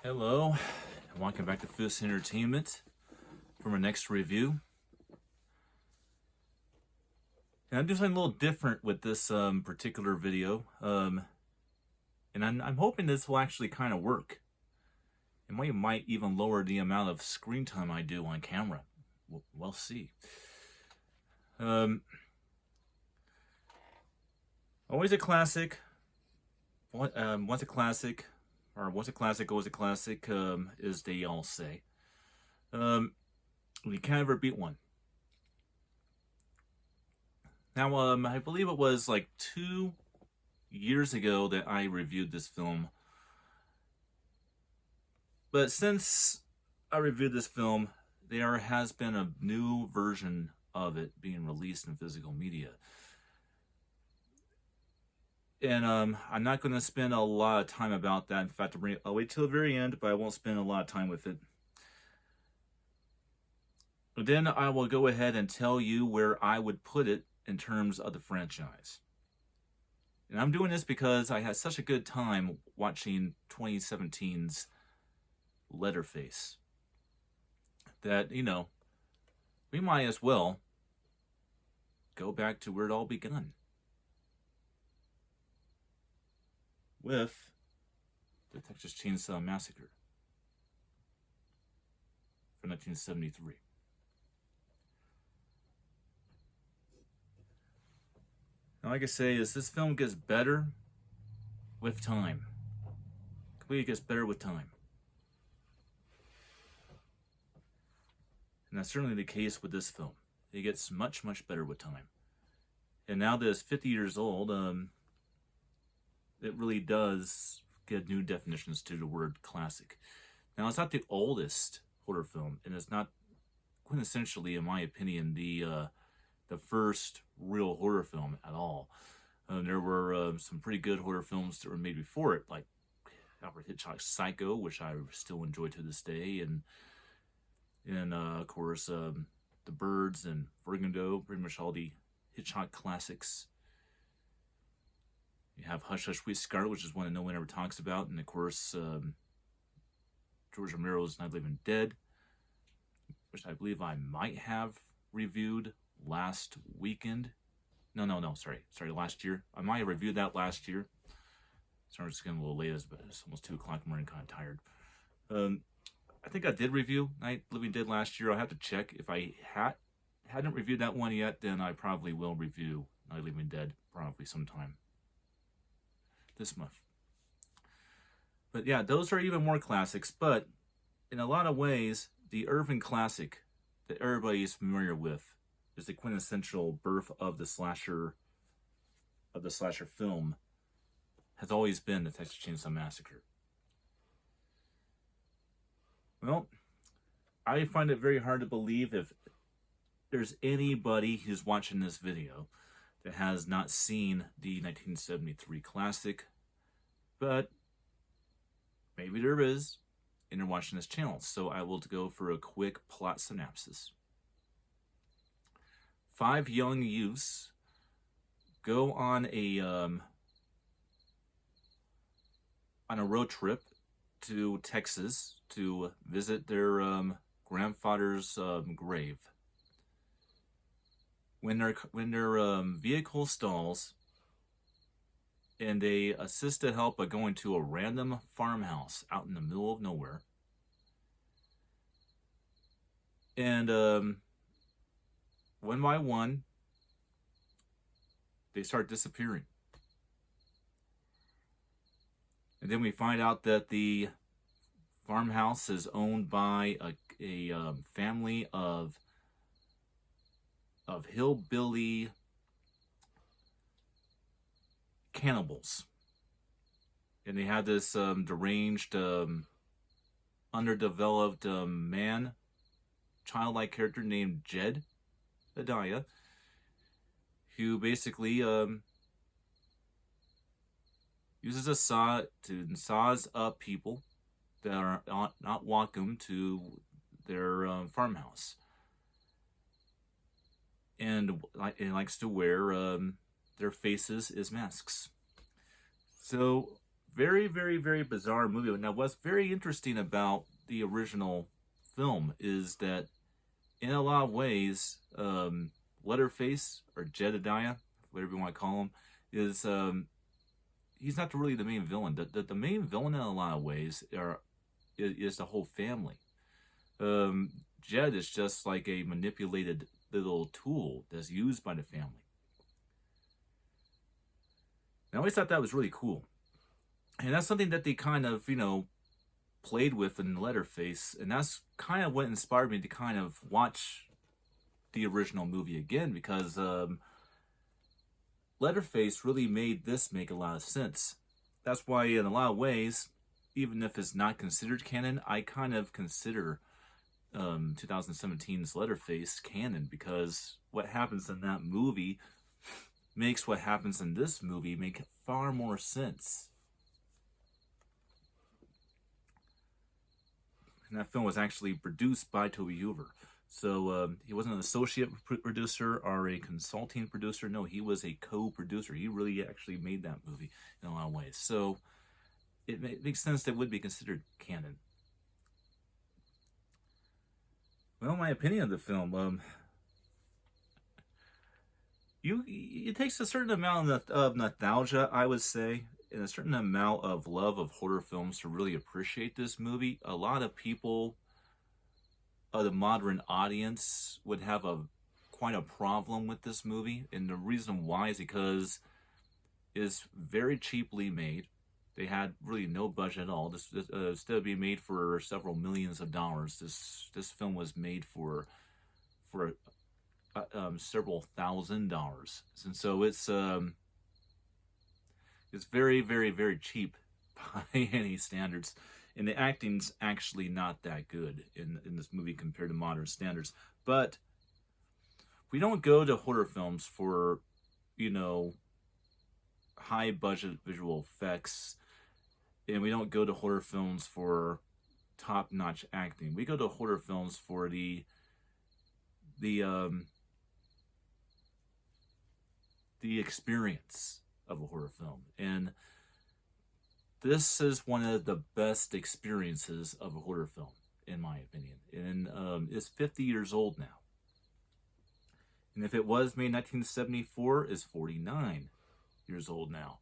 Hello, and welcome back to Fist Entertainment for my next review. And I'm doing something a little different with this particular video, and I'm hoping this will actually kind of work. It might even lower the amount of screen time I do on camera. We'll see. Always a classic. Once a classic, always a classic, as they all say. You can't ever beat one. Now, I believe it was like 2 years ago that I reviewed this film. But since I reviewed this film, there has been a new version of it being released in physical media. And I'm not going to spend a lot of time about that. In fact, I'll wait till the very end, but I won't spend a lot of time with it. But then I will go ahead and tell you where I would put it in terms of the franchise. And I'm doing this because I had such a good time watching 2017's Leatherface that, we might as well go back to where it all begun. With the Texas Chainsaw Massacre from 1973. Now, like I say, this film gets better with time. Completely gets better with time. And that's certainly the case with this film. It gets much, much better with time. And now that it's 50 years old, it really does get new definitions to the word classic. Now, it's not the oldest horror film, and it's not quintessentially, in my opinion, the first real horror film at all. There were some pretty good horror films that were made before it, like Alfred Hitchcock's Psycho, which I still enjoy to this day, and of course, The Birds and Vertigo, pretty much all the Hitchcock classics. You have Hush Hush Sweet Scarlet, which is one that no one ever talks about. And of course, George Romero's Night of the Living Dead, which I believe I might have reviewed last weekend. Sorry, last year. I might have reviewed that last year. Sorry, it's getting a little late, but it's almost 2 o'clock in the morning, kind of tired. I think I did review Night of the Living Dead last year. I'll have to check. If I hadn't reviewed that one yet, then I probably will review Night of the Living Dead probably sometime this month. But yeah, those are even more classics, but in a lot of ways, the Irving classic that everybody is familiar with is the quintessential birth of the slasher film, has always been the Texas Chainsaw Massacre. Well, I find it very hard to believe if there's anybody who's watching this video that has not seen the 1973 classic, but maybe there is, and they're watching this channel. So I will go for a quick plot synopsis. 5 young youths go on a road trip to Texas to visit their grandfather's grave. When their vehicle stalls, and they assist to help by going to a random farmhouse out in the middle of nowhere. And one by one, they start disappearing. And then we find out that the farmhouse is owned by a family of hillbilly cannibals. And they had this deranged, underdeveloped man, childlike character named Jedediah, who basically uses a saw to saws up people that are not welcome to their farmhouse. And it likes to wear their faces as masks. So very, very, very bizarre movie. Now, what's very interesting about the original film is that, in a lot of ways, Leatherface, or Jedediah, whatever you want to call him, is he's not really the main villain. The main villain in a lot of ways is the whole family. Jed is just like a manipulated little tool that's used by the family. And I always thought that was really cool. And that's something that they kind of, played with in Leatherface. And that's kind of what inspired me to kind of watch the original movie again, because Leatherface really made this make a lot of sense. That's why, in a lot of ways, even if it's not considered canon, I kind of consider 2017's Leatherface canon, because what happens in that movie makes what happens in this movie make far more sense. And that film was actually produced by Toby Hoover. So he wasn't an associate producer or a consulting producer. No, he was a co-producer. He really actually made that movie in a lot of ways. So it makes sense that it would be considered canon. Well, my opinion of the film, it takes a certain amount of nostalgia, I would say, and a certain amount of love of horror films to really appreciate this movie. A lot of people, the modern audience, would have quite a problem with this movie, and the reason why is because it's very cheaply made. They had really no budget at all. This instead of being made for several millions of dollars, this film was made for several $1,000s, and so it's very, very, very cheap by any standards. And the acting's actually not that good in this movie compared to modern standards. But we don't go to horror films for, high budget visual effects, and we don't go to horror films for top-notch acting. We go to horror films for the experience of a horror film. And this is one of the best experiences of a horror film, in my opinion. And it's 50 years old now. And if it was made in 1974, it's 49 years old now.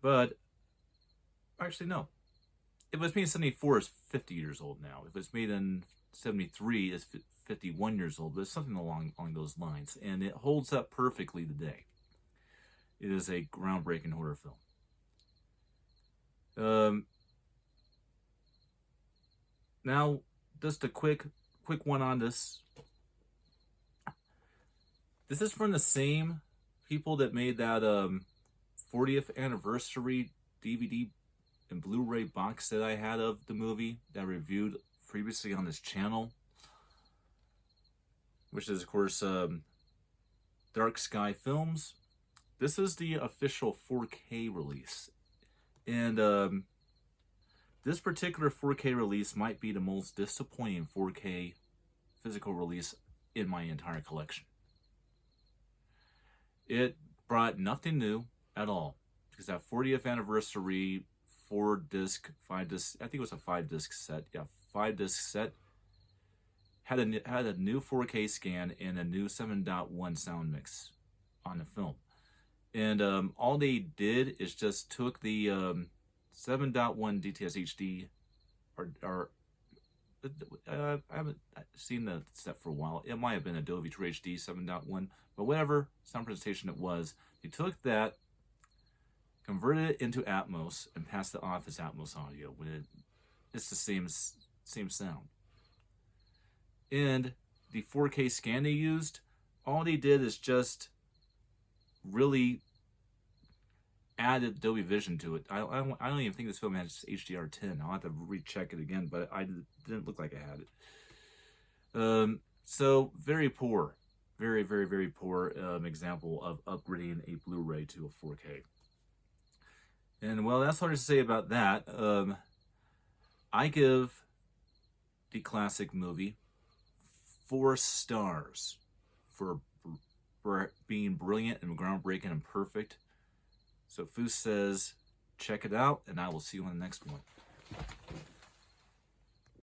But, actually, no. If it was made in 74, it's 50 years old now. If it's made in 73, it's 51 years old. But it's something along those lines. And it holds up perfectly today. It is a groundbreaking horror film. Now, just a quick one on this. This is from the same people that made that 40th anniversary DVD and Blu-ray box set I had of the movie that I reviewed previously on this channel, which is, of course, Dark Sky Films. This is the official 4K release. And this particular 4K release might be the most disappointing 4K physical release in my entire collection. It brought nothing new at all, because that 40th anniversary 5-disc, I think it was a 5-disc set, 5-disc set, had a new 4K scan and a new 7.1 sound mix on the film. And all they did is just took the 7.1 DTS HD, or I haven't seen the set for a while. It might have been Adobe True HD 7.1, but whatever sound presentation it was, they took that, converted it into Atmos, and passed it off as Atmos audio when it's the same sound. And the 4K scan they used, all they did is just really added Dolby Vision to it. I don't even think this film has HDR10. I'll have to recheck it again, but I didn't look like I had it. So very poor, very, very, very poor example of upgrading a Blu-ray to a 4K. And well, that's hard to say about that. I give the classic movie 4 stars for being brilliant and groundbreaking and perfect. So Foos says, check it out, and I will see you on the next one.